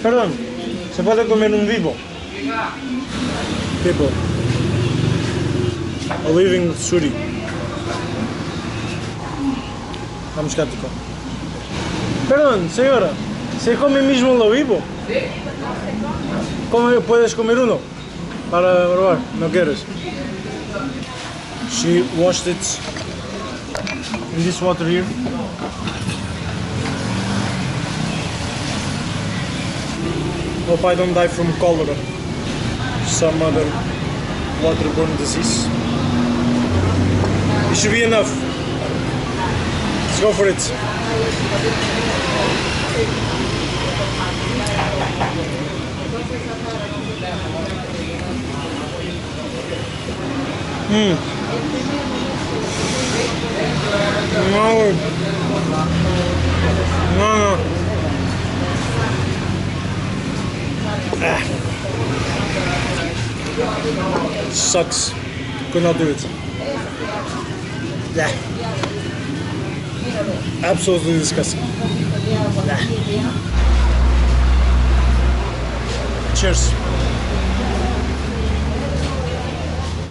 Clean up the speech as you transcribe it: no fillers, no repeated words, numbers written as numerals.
Perdón, ¿se puede comer un vivo? Tipo, a living suri. Vamos cá, tipo. Perdón, señora, ¿se come mismo lo vivo? ¿Puedes comer uno? Para probar, ¿no quieres? She washed it in this water here. Hope I don't die from cholera, some other waterborne disease. It should be enough. Let's go for it. No. No. Sucks. Could not do it. Yeah. Absolutely disgusting. Nah. Cheers.